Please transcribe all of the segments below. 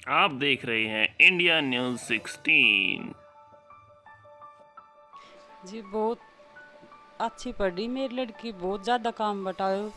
आप देख रहे हैं इंडिया न्यूज़ 16। जी बहुत अच्छी पढ़ी मेरी लड़की, बहुत ज़्यादा काम बटाओ।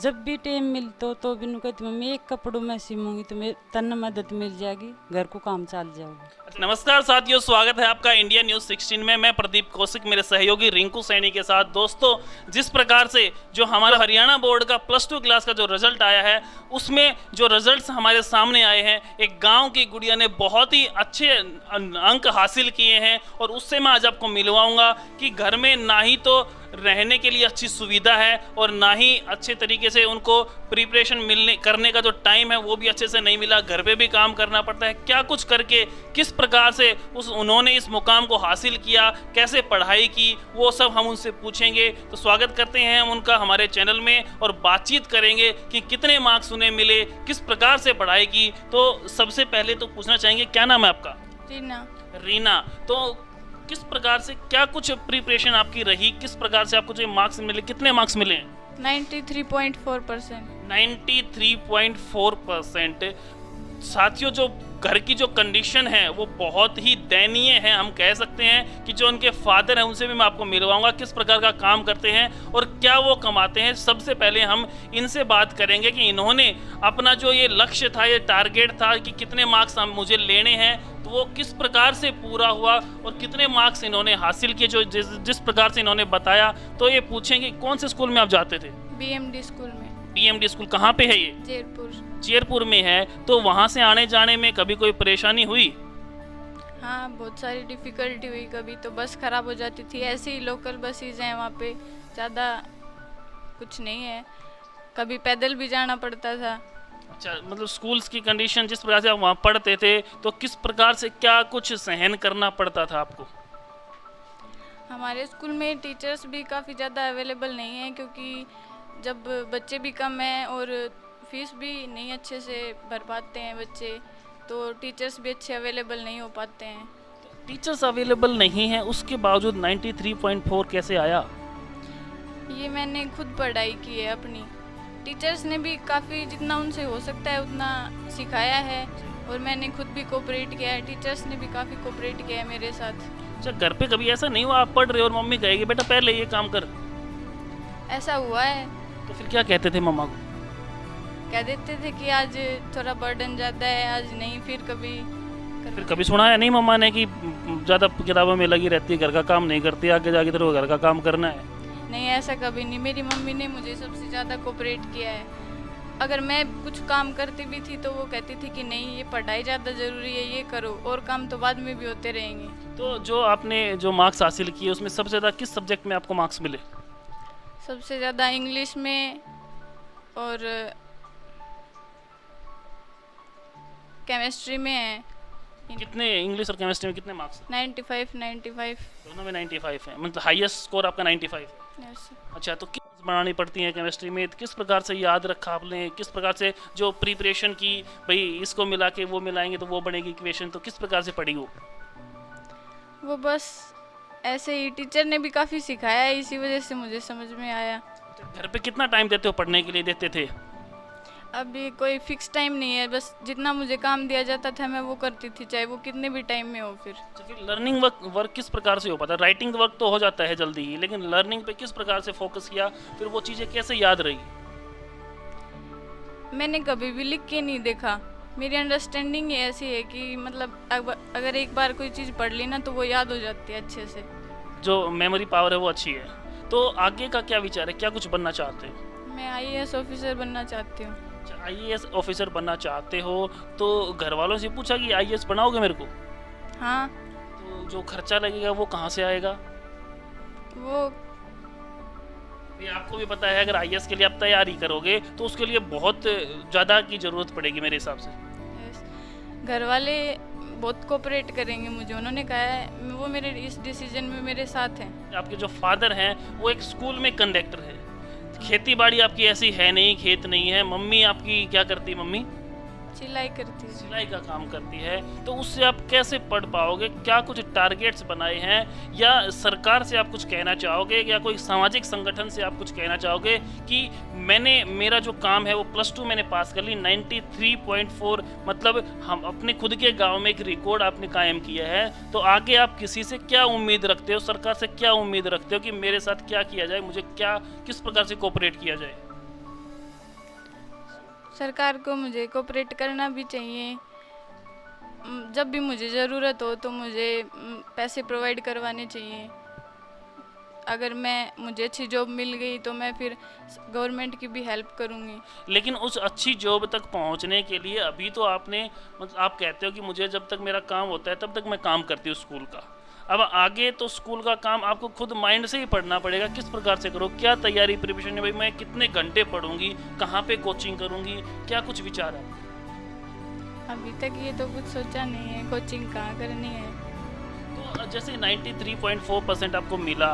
जब भी टाइम मिलता तो बिनु कहती मम्मी एक कपड़ों में सीमूंगी तो मेरे तन मदद मिल जाएगी, घर को काम चल जाएगा। नमस्कार साथियों, स्वागत है आपका इंडिया न्यूज़ 16 में। मैं प्रदीप कौशिक मेरे सहयोगी रिंकू सैनी के साथ। दोस्तों, जिस प्रकार से जो हमारा हरियाणा बोर्ड का +2 क्लास का जो रिजल्ट आया है, उसमें जो रिजल्ट्स हमारे सामने आए हैं, एक गांव की गुड़िया ने बहुत ही अच्छे अंक हासिल किए हैं और उससे मैं आज आपको मिलवाऊंगा कि घर में ना ही तो रहने के लिए अच्छी सुविधा है और ना ही अच्छे तरीके से उनको प्रिपरेशन मिलने करने का जो टाइम है वो भी अच्छे से नहीं मिला। घर पे भी काम करना पड़ता है। क्या कुछ करके किस प्रकार से उन्होंने इस मुकाम को हासिल किया, कैसे पढ़ाई की, वो सब हम उनसे पूछेंगे। तो स्वागत करते हैं हम उनका हमारे चैनल में और बातचीत करेंगे कि कितने मार्क्स उन्हें मिले, किस प्रकार से पढ़ाई की। तो सबसे पहले तो पूछना चाहेंगे, क्या नाम है आपका? रीना। तो किस प्रकार से क्या कुछ प्रिपरेशन आपकी रही, किस प्रकार से आपको जो मार्क्स मिले, कितने मार्क्स मिले? 93.4%। 93.4%। साथियों, जो घर की जो कंडीशन है वो बहुत ही दयनीय है। हम कह सकते हैं कि जो उनके फादर हैं उनसे भी मैं आपको मिलवाऊंगा, किस प्रकार का काम करते हैं और क्या वो कमाते हैं। सबसे पहले हम इनसे बात करेंगे कि इन्होंने अपना जो ये लक्ष्य था, ये टारगेट था कि कितने मार्क्स मुझे लेने हैं, तो वो किस प्रकार से पूरा हुआ और कितने मार्क्स इन्होंने हासिल किए जो जिस प्रकार से इन्होंने बताया। तो ये पूछेंगे कौन से स्कूल में आप जाते थे? BMD स्कूल में। BMD स्कूल कहाँ पे है ये? जयपुर में है। तो वहाँ से आने जाने में कभी कोई परेशानी हुई? हाँ, बहुत सारी डिफ़िकल्टी हुई। कभी तो बस ख़राब हो जाती थी, ऐसे ही लोकल बसेज हैं वहाँ पे, ज़्यादा कुछ नहीं है। कभी पैदल भी जाना पड़ता था। अच्छा, मतलब स्कूल्स की कंडीशन जिस प्रकार से आप वहाँ पढ़ते थे, तो किस प्रकार से क्या कुछ सहन करना पड़ता था आपको? हमारे स्कूल में टीचर्स भी काफ़ी ज़्यादा अवेलेबल नहीं है, क्योंकि जब बच्चे भी कम हैं और फीस भी नहीं अच्छे से भर पाते हैं बच्चे, तो टीचर्स भी अच्छे अवेलेबल नहीं हो पाते हैं। टीचर्स अवेलेबल नहीं है, उसके बावजूद 93.4 कैसे आया? ये मैंने खुद पढ़ाई की है अपनी। टीचर्स ने भी काफ़ी जितना उनसे हो सकता है उतना सिखाया है और मैंने खुद भी कोऑपरेट किया है। टीचर्स ने भी काफ़ी कोऑपरेट किया है मेरे साथ। अच्छा, घर पे कभी ऐसा नहीं हुआ आप पढ़ रहे हो और मम्मी कहेगी बेटा पहले ये काम कर? ऐसा हुआ है। तो फिर क्या कहते थे मम्मा को? कह देते थे कि आज थोड़ा बर्डन ज़्यादा है, आज नहीं। फिर कभी सुना है नहीं मम्मा ने कि ज़्यादा किताबों में लगी रहती है, घर का काम नहीं करती, आगे जाके तेरे को घर का काम करना है? नहीं, ऐसा कभी नहीं। मेरी मम्मी ने मुझे सबसे ज़्यादा कोऑपरेट किया है। अगर मैं कुछ काम करती भी थी तो वो कहती थी कि नहीं, ये पढ़ाई ज़्यादा ज़रूरी है, ये करो, और काम तो बाद में भी होते रहेंगे। तो जो आपने जो मार्क्स हासिल किए उसमें सबसे ज़्यादा किस सब्जेक्ट में आपको मार्क्स मिले? सबसे ज़्यादा इंग्लिश में और केमिस्ट्री में है। कितने इंग्लिश और केमिस्ट्री में कितने मार्क्स? 95 दोनों में 95 है, मतलब हाईएस्ट स्कोर आपका 95 है। यस। अच्छा, तो किस बनानी पड़ती है केमिस्ट्री में, किस प्रकार से याद रखा आपने, किस प्रकार से जो प्रिपरेशन की, भाई इसको मिला के वो मिलाएंगे तो वो बनेगी इक्वेशन, तो किस प्रकार से पढ़ी वो बस ऐसे ही टीचर ने भी काफ़ी सिखाया है, इसी वजह से मुझे समझ में आया। घर पे कितना टाइम देते हो पढ़ने के लिए, देते थे? अभी कोई फिक्स टाइम नहीं है, बस जितना मुझे काम दिया जाता था मैं वो करती थी, चाहे वो कितने भी टाइम में हो। फिर लर्निंग वर्क किस प्रकार से हो पाता? राइटिंग वर्क तो हो जाता है जल्दी ही, लेकिन लर्निंग पे किस प्रकार से फोकस किया, फिर वो चीज़ें कैसे याद रही? मैंने कभी भी लिख के नहीं देखा। मेरी अंडरस्टैंडिंग ही ऐसी है कि मतलब अगर एक बार कोई चीज़ पढ़ ली ना तो वो याद हो जाती है अच्छे से। जो मेमोरी पावर है वो अच्छी है। तो आगे का क्या विचार है, क्या कुछ बनना चाहते हो? मैं IAS ऑफिसर बनना चाहती हूँ। IAS ऑफिसर बनना चाहते हो, तो घर वालों से पूछा कि IAS बनाओगे मेरे को? हाँ। तो जो खर्चा लगेगा वो कहाँ से आएगा? वो ये आपको भी पता है, अगर IAS के लिए आप तैयारी करोगे तो उसके लिए बहुत ज़्यादा की ज़रूरत पड़ेगी मेरे हिसाब से। घर वाले बहुत कोऑपरेट करेंगे मुझे, उन्होंने कहा है, वो मेरे इस डिसीजन में मेरे साथ हैं। आपके जो फादर हैं वो एक स्कूल में कंडक्टर है, खेती बाड़ी आपकी ऐसी है नहीं, खेत नहीं है। मम्मी आपकी क्या करती? मम्मी सिलाई करती हूँ। सिलाई का काम करती है, तो उससे आप कैसे पढ़ पाओगे? क्या कुछ टारगेट्स बनाए हैं, या सरकार से आप कुछ कहना चाहोगे, या कोई सामाजिक संगठन से आप कुछ कहना चाहोगे कि मेरा जो काम है वो +2 मैंने पास कर ली 93.4, मतलब हम अपने खुद के गांव में एक रिकॉर्ड आपने कायम किया है, तो आगे आप किसी से क्या उम्मीद रखते हो, सरकार से क्या उम्मीद रखते हो कि मेरे साथ क्या किया जाए, मुझे क्या किस प्रकार से कोऑपरेट किया जाए? सरकार को मुझे कोऑपरेट करना भी चाहिए। जब भी मुझे ज़रूरत हो तो मुझे पैसे प्रोवाइड करवाने चाहिए। अगर मुझे अच्छी जॉब मिल गई तो मैं फिर गवर्नमेंट की भी हेल्प करूँगी। लेकिन उस अच्छी जॉब तक पहुंचने के लिए अभी तो आपने, मतलब आप कहते हो कि मुझे जब तक मेरा काम होता है तब तक मैं काम करती हूँ स्कूल का, अब आगे तो स्कूल का काम आपको खुद माइंड से ही पढ़ना पड़ेगा। किस प्रकार से करो, क्या तैयारी प्रिपरेशन है भाई, मैं कितने घंटे पढ़ूंगी, कहाँ पे कोचिंग करूंगी, क्या कुछ विचार है? अभी तक ये तो कुछ सोचा नहीं है, कोचिंग कहाँ करनी है। तो जैसे 93.4% आपको मिला,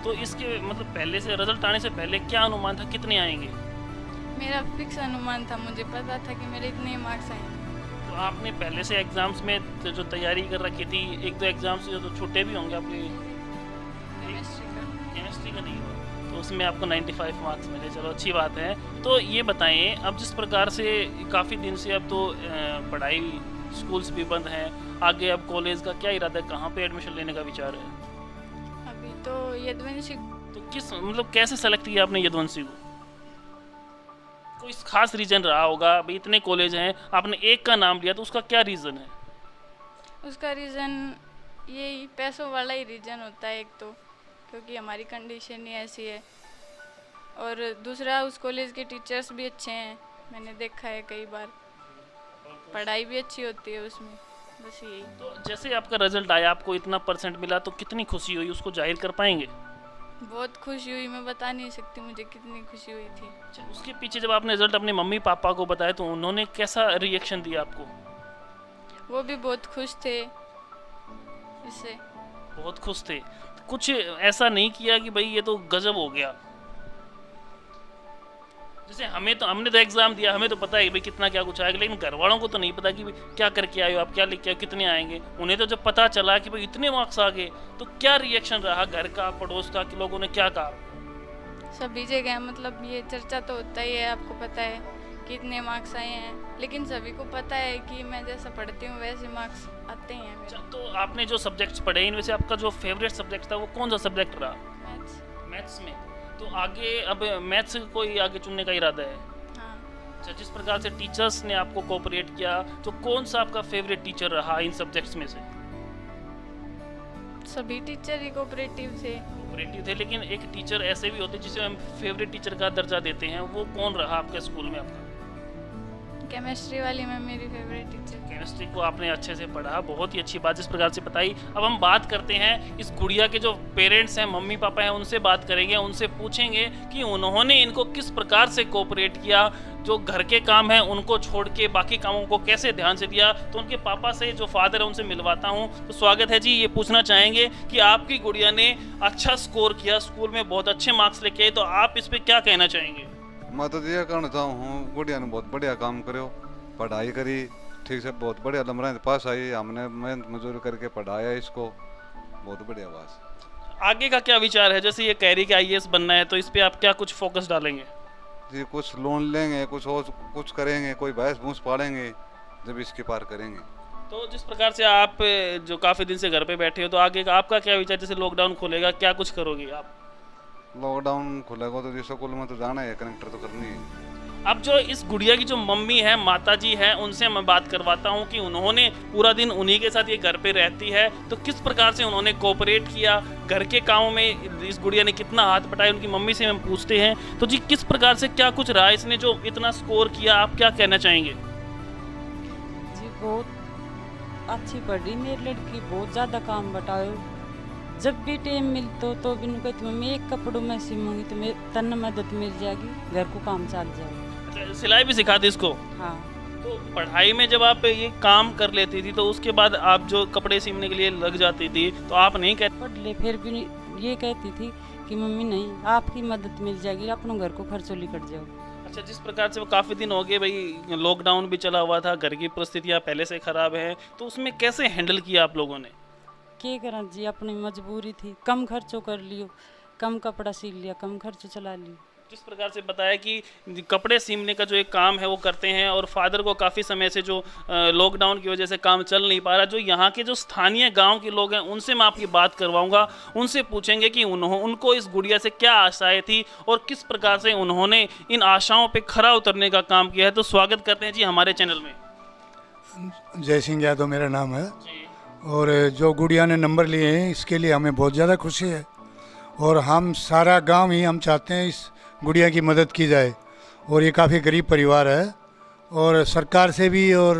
तो इसके मतलब पहले से रिजल्ट आने से पहले क्या अनुमान था, कितने आएंगे? मेरा फिक्स अनुमान था, मुझे पता था कि मेरे इतने मार्क्स आएंगे। तो आपने पहले से एग्जाम्स में जो तैयारी कर रखी थी, 1-2 एग्जाम्स जो छूटे भी होंगे आपके? केमिस्ट्री का नहीं हुआ, तो उसमें आपको 95 मार्क्स मिले, चलो अच्छी बात है। तो ये बताएं, अब जिस प्रकार से काफ़ी दिन से अब तो पढ़ाई स्कूल्स भी बंद हैं, आगे अब कॉलेज का क्या इरादा है, कहाँ पे एडमिशन लेने का विचार है? अभी तो यदुवंशी। तो किस मतलब कैसे सेलेक्ट किया आपने यदुवंशी को? कोई खास रीजन रहा होगा, भाई इतने कॉलेज हैं, आपने एक का नाम लिया, तो उसका क्या रीज़न है? उसका रीज़न यही पैसों वाला ही रीज़न होता है एक तो, क्योंकि हमारी कंडीशन ही ऐसी है, और दूसरा उस कॉलेज के टीचर्स भी अच्छे हैं, मैंने देखा है कई बार, पढ़ाई भी अच्छी होती है उसमें, बस यही। तो जैसे आपका रिजल्ट आया, आपको इतना % मिला, तो कितनी खुशी हुई, उसको जाहिर कर पाएंगे? बहुत खुशी हुई, मैं बता नहीं सकती मुझे कितनी खुशी हुई थी। उसके पीछे जब आपने रिजल्ट अपने मम्मी पापा को बताया तो उन्होंने कैसा रिएक्शन दिया आपको? वो भी बहुत खुश थे इससे। बहुत खुश थे, कुछ ऐसा नहीं किया कि भाई ये तो गजब हो गया? जैसे हमने तो एग्जाम दिया, हमें तो पता है भाई कितना क्या कुछ आएगा, लेकिन घर वालों को तो नहीं पता कि भाई क्या करके आए हो आप, क्या लेके आए हो, कितने आएंगे। उन्हें तो जब पता चला कि भाई इतने मार्क्स आ गए, तो क्या रिएक्शन रहा घर का, पड़ोस का, कि लोगों ने क्या कहा? सभी जगह मतलब ये चर्चा तो होता ही है, आपको पता है कि इतने मार्क्स आए हैं, लेकिन सभी को पता है कि मैं जैसा पढ़ती हूँ वैसे मार्क्स आते हैं मेरे। तो आपने जो सब्जेक्ट्स पढ़े, इनमें से आपका जो फेवरेट सब्जेक्ट था वो कौन सा सब्जेक्ट रहा? मैथ्स। मैथ्स में। तो आगे अब मैथ्स को ही आगे चुनने का इरादा है? हाँ। अच्छा, जिस प्रकार से टीचर्स ने आपको कोऑपरेट किया, तो कौन सा आपका फेवरेट टीचर रहा इन सब्जेक्ट्स में से? सभी टीचर ही कोऑपरेटिव थे, लेकिन एक टीचर ऐसे भी होते जिसे हम फेवरेट टीचर का दर्जा देते हैं, वो कौन रहा आपके स्कूल में आपका? केमिस्ट्री वाली मैम मेरी फेवरेट टीचर। केमिस्ट्री को आपने अच्छे से पढ़ा, बहुत ही अच्छी बात जिस प्रकार से बताई। अब हम बात करते हैं इस गुड़िया के जो पेरेंट्स हैं, मम्मी पापा हैं, उनसे बात करेंगे, उनसे पूछेंगे कि उन्होंने इनको किस प्रकार से कोऑपरेट किया, जो घर के काम है उनको छोड़ के बाकी कामों को कैसे ध्यान से दिया। तो उनके पापा से, जो फादर है, उनसे मिलवाता हूँ। तो स्वागत है जी। ये पूछना चाहेंगे कि आपकी गुड़िया ने अच्छा स्कोर किया, स्कूल में बहुत अच्छे मार्क्स लेके आई, तो आप इस पर क्या कहना चाहेंगे? मैं तो ये कहना चाहूँ, गुड़िया ने बहुत बढ़िया काम करो, पढ़ाई करी ठीक से, बहुत बढ़िया नंबर पास आई, हमने मेहनत मजदूरी करके पढ़ाया इसको, बहुत बढ़िया बात। आगे का क्या विचार है? जैसे ये कह रही कि IAS बनना है, तो इस पे आप क्या कुछ फोकस डालेंगे? जी कुछ लोन लेंगे, कुछ और कुछ करेंगे, कोई भैंस भूस पालेंगे, जब इसके पार करेंगे। तो जिस प्रकार से आप जो काफ़ी दिन से घर पे बैठे हो, तो आगे का आपका क्या विचार? जैसे लॉकडाउन खुलेगा, क्या कुछ करोगे आप? लॉकडाउन खुलेगा तो स्कूल में तो जाना है, कनेक्टर तो करनी है। अब जो इस गुड़िया की जो मम्मी है, माता जी है, उनसे मैं बात करवाता हूँ कि उन्होंने पूरा दिन उन्हीं के साथ ये घर पे रहती है, तो किस प्रकार से उन्होंने कोऑपरेट किया घर के कामों में, इस गुड़िया ने कितना हाथ बटाया, उनकी मम्मी से हम पूछते हैं। तो जी किस प्रकार से क्या कुछ रहा इसने जो इतना स्कोर किया, आप क्या कहना चाहेंगे? जी बहुत अच्छी पढ़ी मेरी लड़की, बहुत ज़्यादा काम बटाओ, जब भी टाइम मिलता तो बिनु कहती मम्मी एक कपड़ों में सिमूंगी तो मेरे तन मदद मिल जाएगी, घर को काम चल जाएगा। अच्छा, सिलाई भी सिखाती इसको? हाँ। तो पढ़ाई में जब आप ये काम कर लेती थी, तो उसके बाद आप जो कपड़े सीने के लिए लग जाती थी, तो आप नहीं कहते? पढ़ ले, फिर भी ये कहती थी कि मम्मी नहीं, आपकी मदद मिल जाएगी, अपनों घर को खर्चों लिकट जाओ। अच्छा, जिस प्रकार से वो काफ़ी दिन हो गए भाई, लॉकडाउन भी चला हुआ था, घर की परिस्थितियाँ पहले से ख़राब हैं, तो उसमें कैसे हैंडल किया आप लोगों ने? के करा जी, अपनी मजबूरी थी, कम खर्चों कर लियो, कम कपड़ा सील लिया, कम खर्च चला लियो। जिस प्रकार से बताया कि कपड़े सीमने का जो एक काम है वो करते हैं, और फादर को काफ़ी समय से जो लॉकडाउन की वजह से काम चल नहीं पा रहा, जो यहाँ के जो स्थानीय गांव के लोग हैं उनसे मैं आपकी बात करवाऊंगा, उनसे पूछेंगे कि उनको इस गुड़िया से क्या आशाएं थी और किस प्रकार से उन्होंने इन आशाओं पे खरा उतरने का काम किया है। तो स्वागत करते हैं जी हमारे चैनल में। जय सिंह यादव मेरा नाम है, जी, और जो गुड़िया ने नंबर लिए हैं इसके लिए हमें बहुत ज़्यादा खुशी है, और हम सारा गांव ही हम चाहते हैं इस गुड़िया की मदद की जाए। और ये काफ़ी गरीब परिवार है, और सरकार से भी और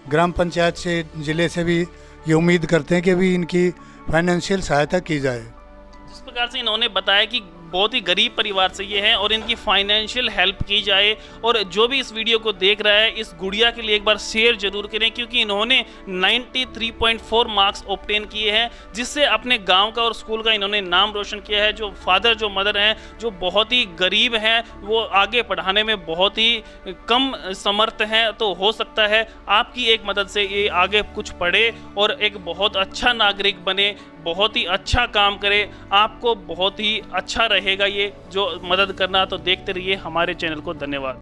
ग्राम पंचायत से, ज़िले से भी ये उम्मीद करते हैं कि भी इनकी फाइनेंशियल सहायता की जाए। जिस प्रकार से इन्होंने बताया कि बहुत ही गरीब परिवार से ये हैं और इनकी फाइनेंशियल हेल्प की जाए, और जो भी इस वीडियो को देख रहा है इस गुड़िया के लिए एक बार शेयर जरूर करें, क्योंकि इन्होंने 93.4 मार्क्स ऑब्टेन किए हैं, जिससे अपने गांव का और स्कूल का इन्होंने नाम रोशन किया है। जो फादर जो मदर हैं जो बहुत ही गरीब हैं, वो आगे पढ़ाने में बहुत ही कम समर्थ हैं, तो हो सकता है आपकी एक मदद से ये आगे कुछ पढ़े और एक बहुत अच्छा नागरिक बने, बहुत ही अच्छा काम करे। आपको बहुत ही अच्छा रहेगा ये जो मदद करना। तो देखते रहिए हमारे चैनल को। धन्यवाद।